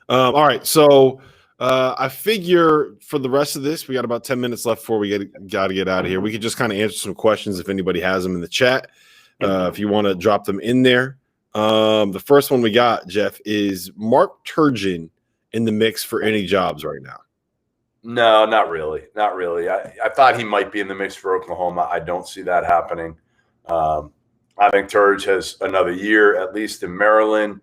All right, so I figure for the rest of this, we got about 10 minutes left before we got to get out of here. We could just kind of answer some questions if anybody has them in the chat. If you want to drop them in there. The first one we got, Jeff, is Mark Turgen in the mix for any jobs right now? No, not really. Not really. I thought he might be in the mix for Oklahoma. I don't see that happening. I think Turge has another year, at least in Maryland.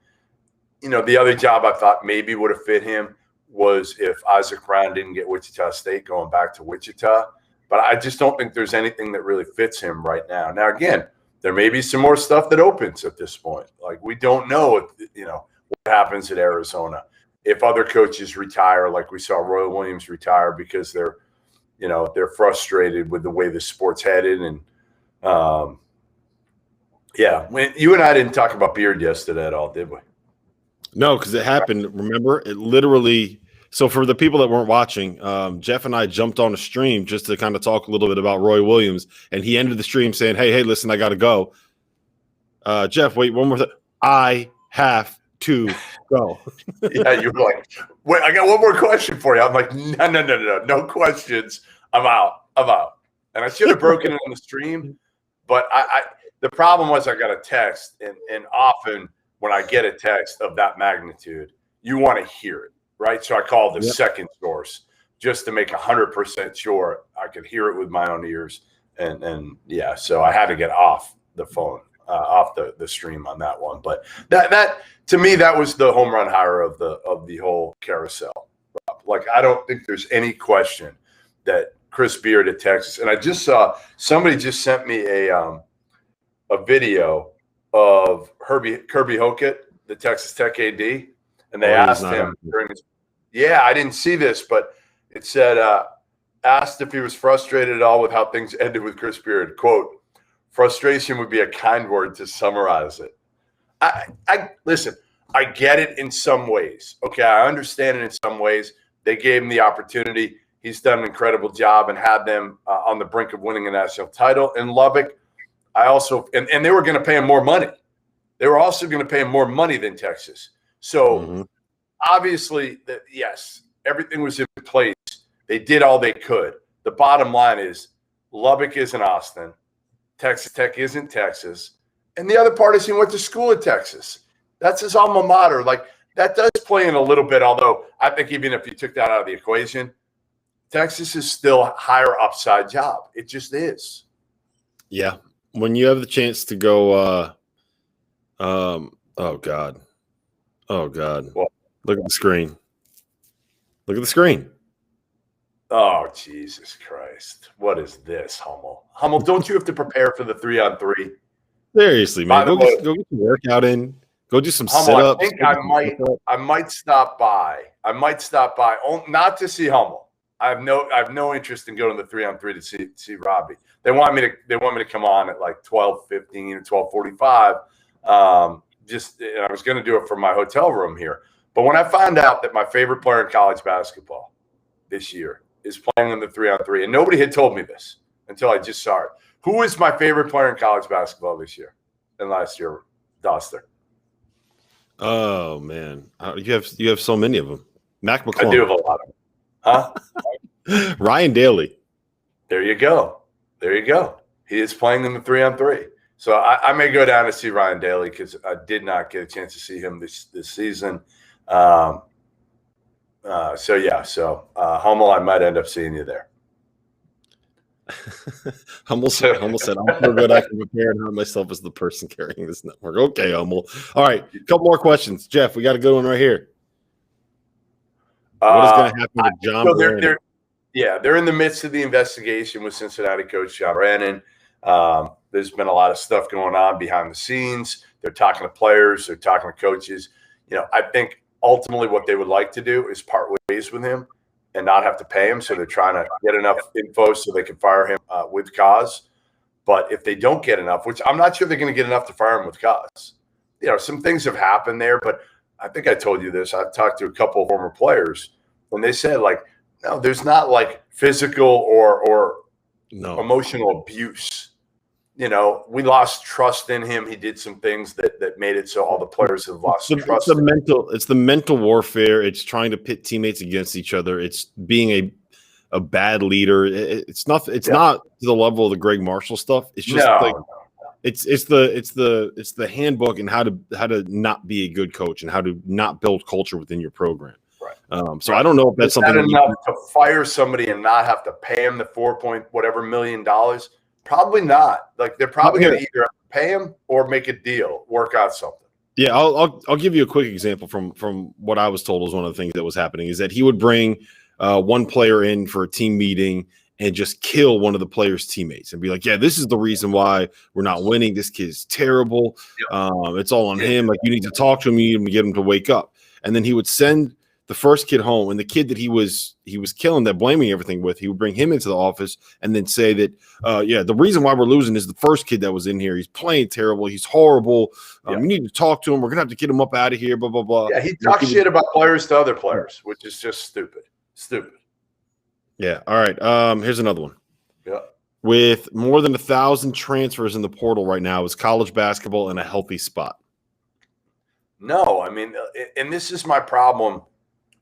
The other job I thought maybe would have fit him was if Isaac Brown didn't get Wichita State going back to Wichita. But I just don't think there's anything that really fits him right now. Now, again, there may be some more stuff that opens at this point. Like, we don't know, what happens at Arizona. If other coaches retire, like we saw Roy Williams retire because they're frustrated with the way the sport's headed. And, when you and I didn't talk about Beard yesterday at all, did we? No, because it happened. Remember, it literally. So for the people that weren't watching, Jeff and I jumped on a stream just to kind of talk a little bit about Roy Williams, and he ended the stream saying, "Hey, listen, I got to go." Jeff, wait, one more thing. I have to go. Yeah, you were like, "Wait, I got one more question for you." I'm like, no questions. I'm out. And I should have broken it on the stream, but the problem was I got a text, and often when I get a text of that magnitude, you want to hear it, right? So I called the second source just to make 100% sure I could hear it with my own ears, and so I had to get off the phone, off the stream on that one. But that to me, that was the home run hire of the whole carousel. Like, I don't think there's any question that Chris Beard at Texas, and I just saw somebody just sent me a video of Kirby Hocutt, the Texas Tech AD, and they asked him during his – I didn't see this, but it said asked if he was frustrated at all with how things ended with Chris Beard. Quote, "Frustration would be a kind word to summarize it." I listen, I get it in some ways. Okay, I understand it in some ways. They gave him the opportunity. He's done an incredible job and had them on the brink of winning a national title in Lubbock. I also – and they were going to pay him more money. They were also going to pay him more money than Texas. So, obviously, yes, everything was in place. They did all they could. The bottom line is Lubbock isn't Austin. Texas Tech isn't Texas. And the other part is he went to school at Texas. That's his alma mater. Like, that does play in a little bit, although I think even if you took that out of the equation, Texas is still a higher upside job. It just is. Yeah. When you have the chance to go oh God. What? Look at the screen. Oh, Jesus Christ. What is this, Hummel? Hummel, don't you have to prepare for the 3-on-3? Seriously, man. Go get your workout in. Go do some Hummel, sit-ups. I might stop by. Not to see Hummel. I have no interest in going to the 3-on-3 to see Robbie. They want me to come on at like 12:15 or 12:45. I was going to do it from my hotel room here. But when I found out that my favorite player in college basketball this year is playing in the 3-on-3, and nobody had told me this until I just saw it. Who is my favorite player in college basketball this year and last year, Dauster? Oh man, you have so many of them. Mac McClung. I do have a lot of them. Huh? Ryan Daly. There you go. He is playing in the 3-on-3. So I may go down to see Ryan Daly because I did not get a chance to see him this season. So Hummel, I might end up seeing you there. Hummel said, "I'm so good I can prepare and hurt myself as the person carrying this network." Okay, Hummel. All right, a couple more questions. Jeff, we got a good one right here. What is going to happen to John Brennan? They're in the midst of the investigation with Cincinnati coach John Brennan. There's been a lot of stuff going on behind the scenes. They're talking to players. They're talking to coaches. I think ultimately what they would like to do is part ways with him and not have to pay him. So they're trying to get enough info so they can fire him with cause. But if they don't get enough, which I'm not sure they're going to get enough to fire him with cause, some things have happened there. But I think I told you this. I've talked to a couple of former players, and they said, like, no, there's not like physical or emotional abuse we lost trust in him. He did some things that made it so all the players have lost trust. It's the mental warfare. It's trying to pit teammates against each other. It's being a bad leader. It's not to the level of the Greg Marshall stuff. It's just it's the handbook and how to not be a good coach and how to not build culture within your program. Right. So I don't know if that's something enough to fire somebody and not have to pay him the $4 million. Probably not. Like they're probably going to either pay him or make a deal, work out something. Yeah, I'll give you a quick example from what I was told was one of the things that was happening is that he would bring one player in for a team meeting and just kill one of the player's teammates and be like, yeah, this is the reason why we're not winning. This kid's terrible. It's all on him. Like you need to talk to him. You need him to get him to wake up. And then he would send the first kid home, and the kid that he was killing, that blaming everything with, he would bring him into the office and then say that, the reason why we're losing is the first kid that was in here. He's playing terrible. He's horrible. You need to talk to him. We're gonna have to get him up out of here. Blah blah blah. Yeah, he talks shit about players to other players, which is just stupid. Yeah. All right. Here's another one. Yeah. With more than 1,000 transfers in the portal right now, is college basketball in a healthy spot? No, I mean, and this is my problem.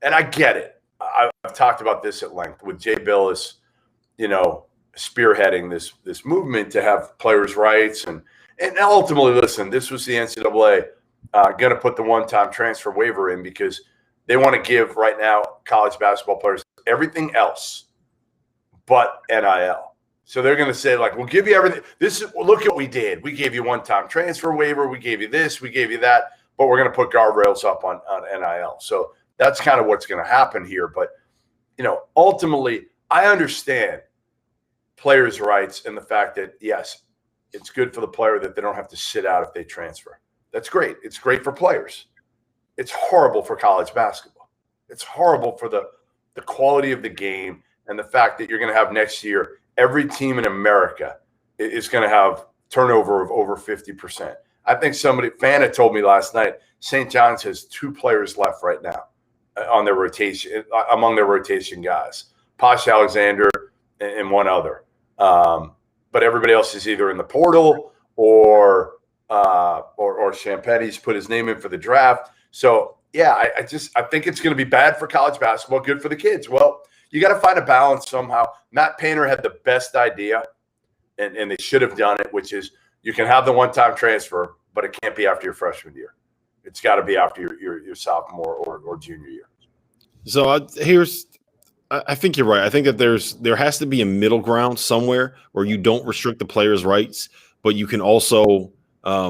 And I get it. I've talked about this at length with Jay Billis, spearheading this movement to have players' rights. And ultimately, listen, this was the NCAA going to put the one-time transfer waiver in because they want to give right now college basketball players everything else but NIL. So they're going to say, like, we'll give you everything. Look at what we did. We gave you one-time transfer waiver. We gave you this. We gave you that. But we're going to put guardrails up on NIL. So that's kind of what's going to happen here. But, ultimately, I understand players' rights and the fact that, yes, it's good for the player that they don't have to sit out if they transfer. That's great. It's great for players. It's horrible for college basketball. It's horrible for the quality of the game and the fact that you're going to have next year every team in America is going to have turnover of over 50%. I think fan had told me last night, St. John's has 2 players left right now on their rotation, among their rotation guys, Posh Alexander and one other. But everybody else is either in the portal or Champene's put his name in for the draft. So yeah, I think it's going to be bad for college basketball, good for the kids. Well, you got to find a balance somehow. Matt Painter had the best idea, and they should have done it, which is you can have the one-time transfer, but it can't be after your freshman year. It's got to be after your sophomore or junior year. So I think you're right. I think that there has to be a middle ground somewhere where you don't restrict the players' rights, but you can also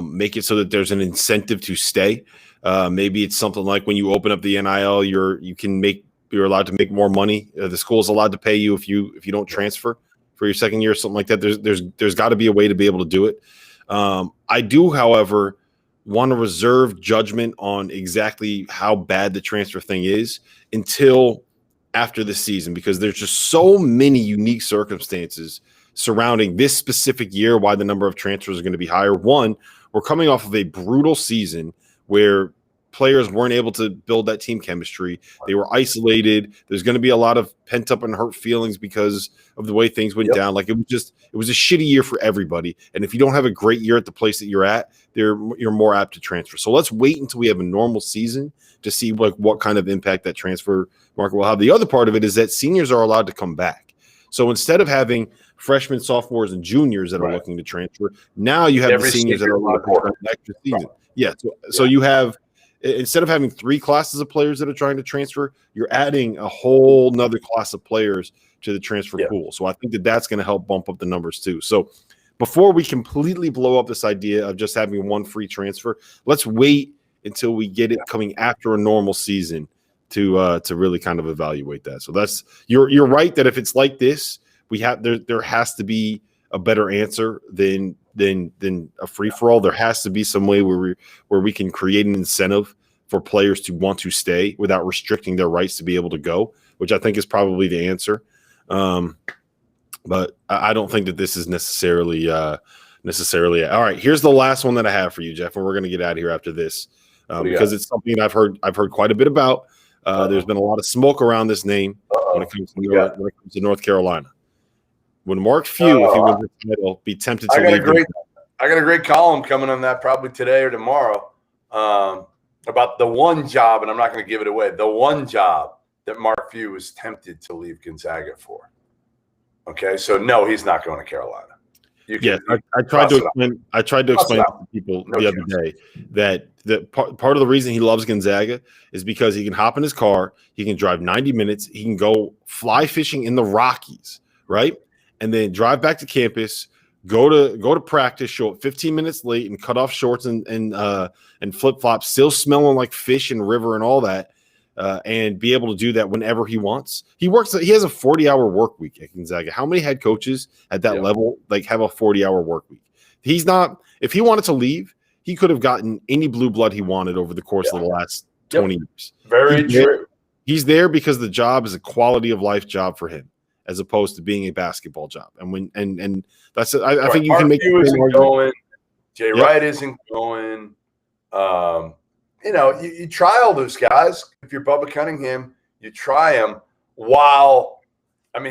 make it so that there's an incentive to stay. Maybe it's something like when you open up the NIL, you're allowed to make more money. The school's allowed to pay you if you don't transfer for your second year or something like that. There's got to be a way to be able to do it. I do, however, want to reserve judgment on exactly how bad the transfer thing is until after the season, because there's just so many unique circumstances surrounding this specific year why the number of transfers are going to be higher. One, we're coming off of a brutal season where players weren't able to build that team chemistry. They were isolated. There's going to be a lot of pent up and hurt feelings because of the way things went down. Like it was a shitty year for everybody. And if you don't have a great year at the place that you're at, you're more apt to transfer. So let's wait until we have a normal season to see what kind of impact that transfer market will have. The other part of it is that seniors are allowed to come back. So instead of having freshmen, sophomores, and juniors that are looking to transfer, now you have the seniors that are allowed to transfer an extra season. Yeah. So you have, instead of having 3 classes of players that are trying to transfer, you're adding a whole nother class of players to the transfer pool. So I think that's going to help bump up the numbers too. So before we completely blow up this idea of just having one free transfer, let's wait until we get it coming after a normal season to really kind of evaluate that. So you're right that if it's like this, there has to be a better answer than a free-for-all. There has to be some way where we can create an incentive for players to want to stay without restricting their rights to be able to go, which I think is probably the answer. But I don't think that this is necessarily all right. Here's the last one that I have for you, Jeff, and we're going to get out of here after this because it's something I've heard quite a bit about. There's been a lot of smoke around this name when it comes to North Carolina. Would Mark Few, if he wins the title, be tempted to leave? I got a great column coming on that probably today or tomorrow about the one job, and I'm not going to give it away, the one job that Mark Few was tempted to leave Gonzaga for. Okay, so no, he's not going to Carolina. I tried to explain to people the other day that part of the reason he loves Gonzaga is because he can hop in his car, he can drive 90 minutes, he can go fly fishing in the Rockies, right? And then drive back to campus, go to practice, show up 15 minutes late, and cut off shorts and flip flops, still smelling like fish and river and all that, and be able to do that whenever he wants. He has a 40-hour work week at Gonzaga. How many head coaches at that level have a 40-hour work week? He's not. If he wanted to leave, he could have gotten any blue blood he wanted over the course of the last 20 years. Very true. He's there because the job is a quality of life job for him, as opposed to being a basketball job. And that's it. I think you can make the same argument. Jay Wright isn't going. You try all those guys. If you're Bubba Cunningham, you try them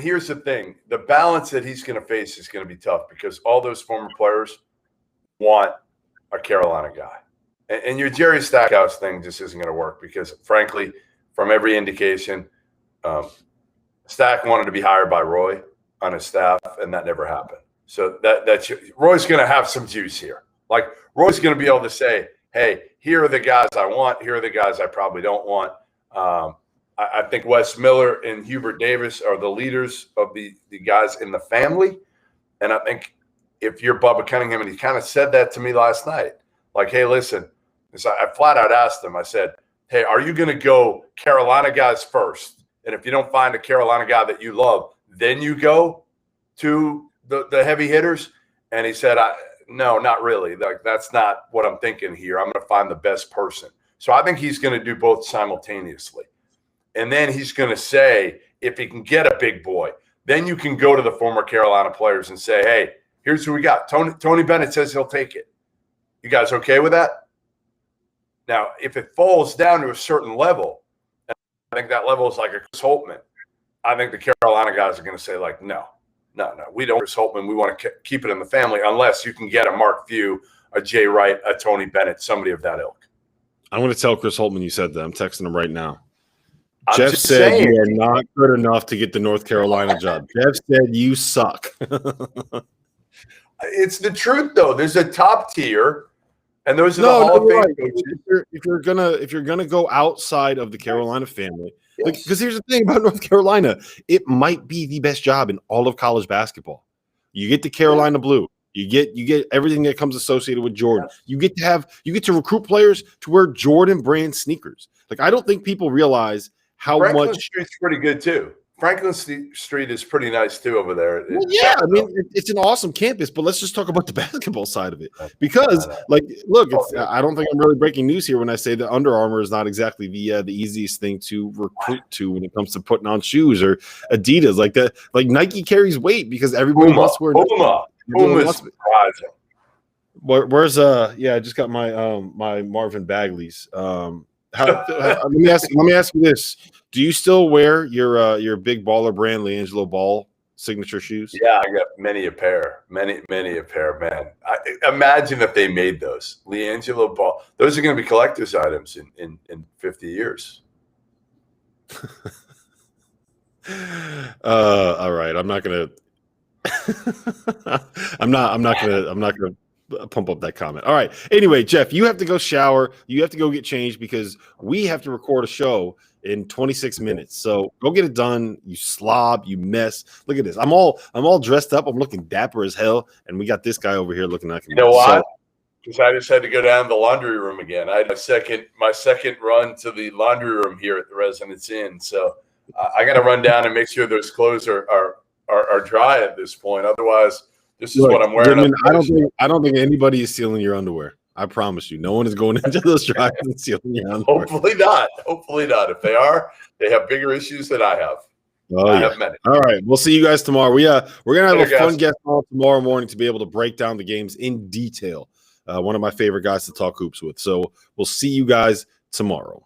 here's the thing. The balance that he's going to face is going to be tough because all those former players want a Carolina guy. And your Jerry Stackhouse thing just isn't going to work because, frankly, from every indication, Stack wanted to be hired by Roy on his staff, and that never happened. So that's Roy's going to have some juice here. Like, Roy's going to be able to say, hey, here are the guys I want. Here are the guys I probably don't want. I think Wes Miller and Hubert Davis are the leaders of the guys in the family. And I think if you're Bubba Cunningham, and he kind of said that to me last night, like, hey, listen, I flat out asked him, I said, hey, are you going to go Carolina guys first? And if you don't find a Carolina guy that you love, then you go to the heavy hitters? And he said, no, not really. Like, that's not what I'm thinking here. I'm going to find the best person. So I think he's going to do both simultaneously. And then he's going to say, if he can get a big boy, then you can go to the former Carolina players and say, hey, here's who we got. Tony Bennett says he'll take it. You guys okay with that? Now, if it falls down to a certain level, and I think that level is like a Chris Holtman, I think the Carolina guys are going to say, like, no, we don't Chris Holtman. We want to keep it in the family unless you can get a Mark Few, a Jay Wright, a Tony Bennett, somebody of that ilk. I'm going to tell Chris Holtman you said that. I'm texting him right now. I'm Jeff said you are not good enough to get the North Carolina job. Jeff said you suck. It's the truth, though. There's a top tier, and those are the Hall of Fame coaches. If you're gonna go outside of the Carolina family, because here's the thing about North Carolina, it might be the best job in all of college basketball. You get the Carolina Blue. You get everything that comes associated with Jordan. You get to recruit players to wear Jordan brand sneakers. Like, I don't think people realize how Franklin much Street's pretty good too. Franklin Street is pretty nice too over there. Well, yeah, I mean, it's an awesome campus, but let's just talk about the basketball side of it. Because, like, look, I don't think I'm really breaking news here when I say that Under Armour is not exactly the easiest thing to recruit to when it comes to putting on shoes, or Adidas. Like that, like Nike carries weight because everybody wants to wear Puma's surprising. Where's I just got my my Marvin Bagleys. Let me ask you this: do you still wear your big baller brand LiAngelo Ball signature shoes? Yeah, I got many a pair, many a pair, man. Imagine if they made those LiAngelo Ball. Those are going to be collector's items in 50 years. All right, I'm not gonna pump up that comment. All right. Anyway, Jeff, you have to go shower. You have to go get changed because we have to record a show in 26 minutes. So go get it done. You slob, you mess. Look at this. I'm all dressed up. I'm looking dapper as hell, and we got this guy over here looking like you know what? Because I just had to go down to the laundry room again. I had my second run to the laundry room here at the Residence Inn. So I got to run down and make sure those clothes are dry at this point. Otherwise, this is what I'm wearing. I don't think anybody is stealing your underwear. I promise you. No one is going into those dryers and stealing your underwear. Hopefully not. If they are, they have bigger issues than I have. I have many. All right. We'll see you guys tomorrow. We're going to have a fun guest on tomorrow morning to be able to break down the games in detail. One of my favorite guys to talk hoops with. So we'll see you guys tomorrow.